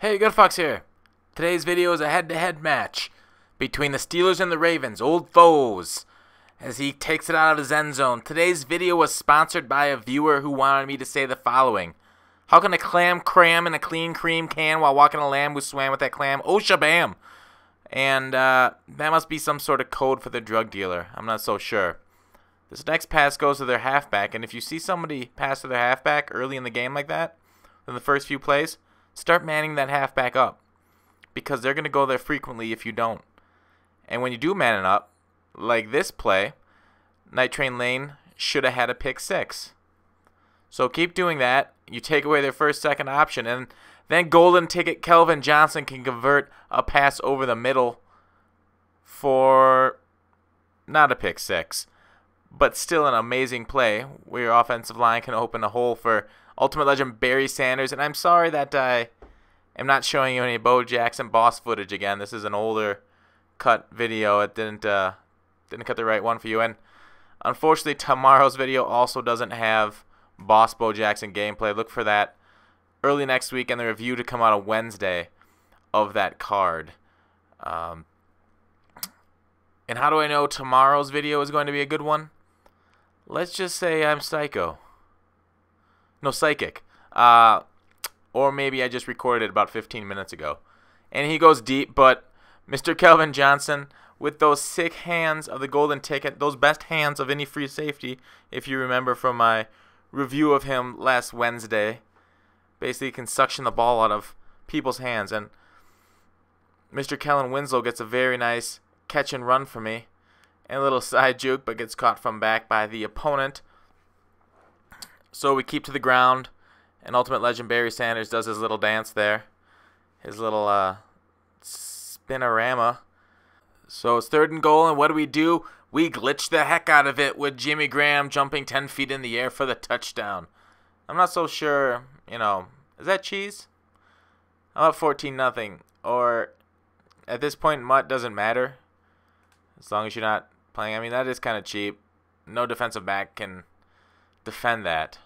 Hey, GutFoxx here. Today's video is a head-to-head match between the Steelers and the Ravens, old foes, as he takes it out of his end zone. Today's video was sponsored by a viewer who wanted me to say the following. How can a clam cram in a clean cream can while walking a lamb who swam with that clam? Oh, shabam! And that must be some sort of code for the drug dealer. I'm not so sure. This next pass goes to their halfback, and if you see somebody pass to their halfback early in the game like that, in the first few plays, start manning that halfback up, because they're going to go there frequently if you don't. And when you do man it up, like this play, Night Train Lane should have had a pick six. So keep doing that. You take away their first, second option, and then Golden Ticket Kelvin Johnson can convert a pass over the middle for not a pick six, but still an amazing play where your offensive line can open a hole for Ultimate Legend Barry Sanders. And I'm sorry that I am not showing you any Bo Jackson boss footage again. This is an older cut video. It didn't cut the right one for you. And unfortunately, tomorrow's video also doesn't have boss Bo Jackson gameplay. Look for that early next week, and the review to come out on Wednesday of that card. And how do I know tomorrow's video is going to be a good one? Let's just say I'm psychic. Or maybe I just recorded it about 15 minutes ago. And he goes deep, but Mr. Kelvin Johnson, with those sick hands of the Golden Ticket, those best hands of any free safety, if you remember from my review of him last Wednesday, basically can suction the ball out of people's hands. And Mr. Kellen Winslow gets a very nice catch and run for me. And a little side juke, but gets caught from back by the opponent. So we keep to the ground, and Ultimate Legend Barry Sanders does his little dance there. His little spinorama. So it's 3rd and goal, and what do? We glitch the heck out of it with Jimmy Graham jumping 10 feet in the air for the touchdown. I'm not so sure, is that cheese? I'm up 14-0. Or at this point, mutt doesn't matter. As long as you're not playing. I mean, that is kind of cheap. No defensive back can defend that.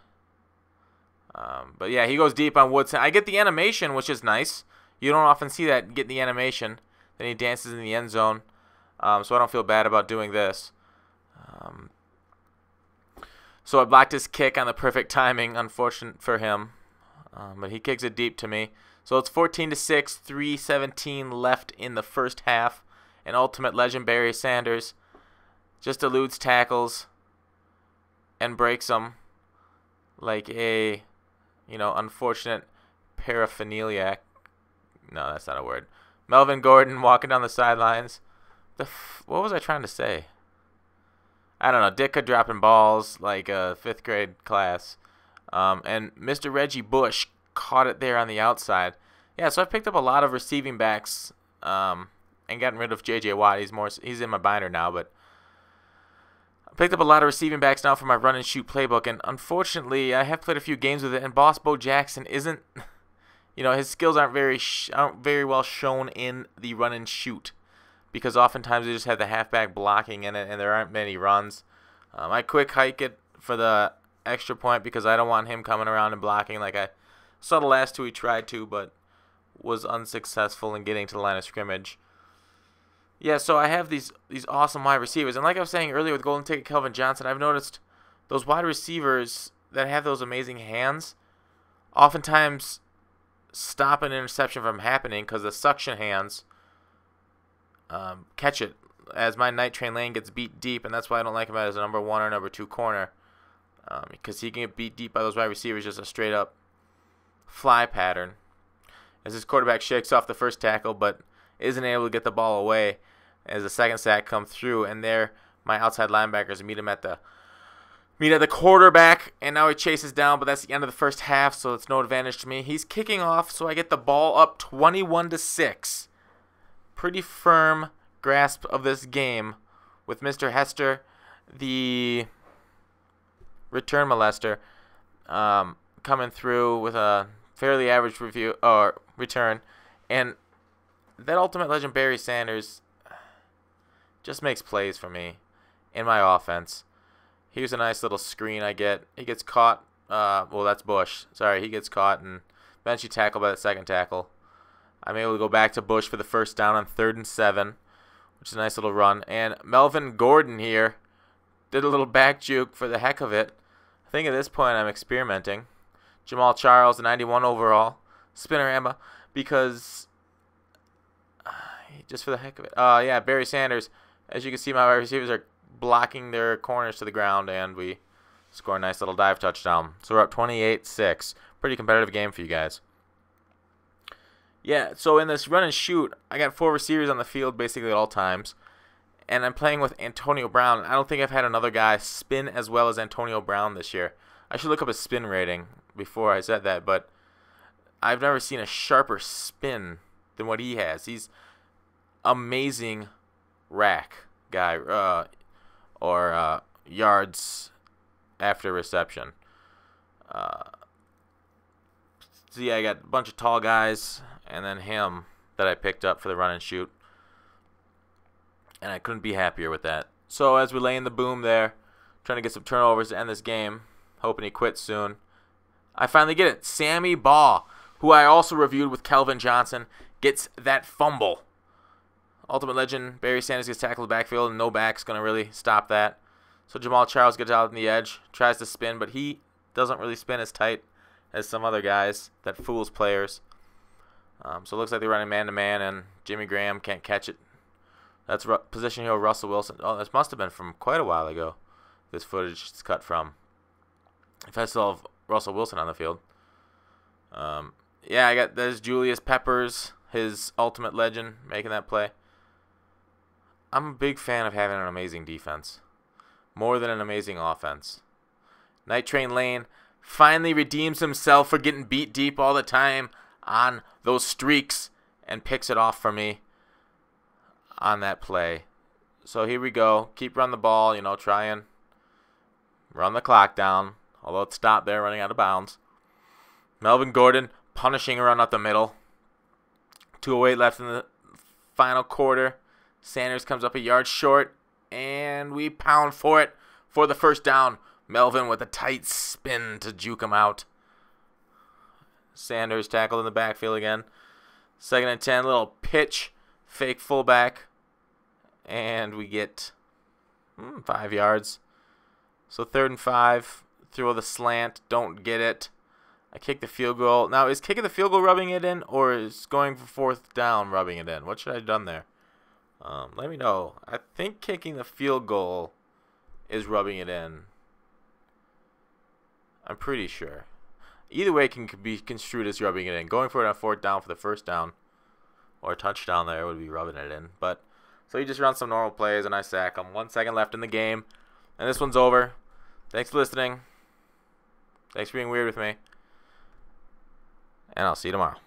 But yeah, he goes deep on Woodson. I get the animation, which is nice. You don't often see that, get the animation. Then he dances in the end zone. So I don't feel bad about doing this. So I blocked his kick on the perfect timing. Unfortunate for him. But he kicks it deep to me. So it's 14-6, 3:17 left in the first half. And Ultimate Legend Barry Sanders just eludes tackles and breaks them like a, unfortunate paraphiliac. No, that's not a word. Melvin Gordon walking down the sidelines. What was I trying to say? I don't know. Ditka dropping balls like a 5th grade class. And Mr. Reggie Bush caught it there on the outside. Yeah, so I've picked up a lot of receiving backs and gotten rid of J.J. Watt. He's in my binder now, but I picked up a lot of receiving backs now for my run and shoot playbook, and unfortunately, I have played a few games with it, and Boss Bo Jackson isn't, his skills aren't very well shown in the run and shoot, because oftentimes they just have the halfback blocking in it, and there aren't many runs. I quick hike it for the extra point because I don't want him coming around and blocking like I saw the last two he tried to, but was unsuccessful in getting to the line of scrimmage. Yeah, so I have these awesome wide receivers. And like I was saying earlier with Golden Ticket Kelvin Johnson, I've noticed those wide receivers that have those amazing hands oftentimes stop an interception from happening because the suction hands catch it as my Night Train Lane gets beat deep. And that's why I don't like him as a number 1 or number 2 corner, because he can get beat deep by those wide receivers, just a straight-up fly pattern. As his quarterback shakes off the first tackle, but isn't able to get the ball away as the second sack comes through, and there my outside linebackers meet at the quarterback, and now he chases down, but that's the end of the first half, so it's no advantage to me. He's kicking off, so I get the ball up 21-6. Pretty firm grasp of this game with Mr. Hester, the return molester, coming through with a fairly average return, and that Ultimate Legend Barry Sanders just makes plays for me in my offense. Here's a nice little screen I get. He gets caught. Well, that's Bush. Sorry, he gets caught and eventually tackled by the second tackle. I'm able to go back to Bush for the first down on 3rd and 7, which is a nice little run. And Melvin Gordon here did a little back juke for the heck of it. I think at this point I'm experimenting. Jamal Charles, the 91 overall, Spinorama, because just for the heck of it. Yeah, Barry Sanders. As you can see, my wide receivers are blocking their corners to the ground, and we score a nice little dive touchdown. So we're up 28-6. Pretty competitive game for you guys. Yeah, so in this run and shoot, I got 4 receivers on the field basically at all times. And I'm playing with Antonio Brown. I don't think I've had another guy spin as well as Antonio Brown this year. I should look up his spin rating before I said that, but I've never seen a sharper spin than what he has. He's amazing rack guy, or yards after reception. So yeah, I got a bunch of tall guys, and then him that I picked up for the run and shoot. And I couldn't be happier with that. So as we lay in the boom there, trying to get some turnovers to end this game, hoping he quits soon, I finally get it. Sammy Baugh, who I also reviewed with Kelvin Johnson, gets that fumble. Ultimate Legend, Barry Sanders gets tackled in the backfield, and no back's going to really stop that. So Jamal Charles gets out on the edge, tries to spin, but he doesn't really spin as tight as some other guys that fools players. So it looks like they're running man-to-man, and Jimmy Graham can't catch it. That's position hero Russell Wilson. Oh, this must have been from quite a while ago. This footage is cut from. If I still have Russell Wilson on the field. Yeah, there's Julius Peppers, his Ultimate Legend, making that play. I'm a big fan of having an amazing defense. More than an amazing offense. Night Train Lane finally redeems himself for getting beat deep all the time on those streaks and picks it off for me on that play. So here we go. Keep running the ball, try and run the clock down. Although it stopped there, running out of bounds. Melvin Gordon punishing a run up the middle. 2:08 left in the final quarter. Sanders comes up a yard short, and we pound for it for the first down. Melvin with a tight spin to juke him out. Sanders tackled in the backfield again. 2nd and 10, little pitch, fake fullback, and we get 5 yards. So 3rd and 5, throw the slant, don't get it. I kick the field goal. Now, is kicking the field goal rubbing it in, or is going for 4th down rubbing it in? What should I have done there? Let me know. I think kicking the field goal is rubbing it in. I'm pretty sure. Either way can be construed as rubbing it in. Going for it on 4th down for the first down or a touchdown there would be rubbing it in. But so you just run some normal plays and I sack them. 1 second left in the game. And this one's over. Thanks for listening. Thanks for being weird with me. And I'll see you tomorrow.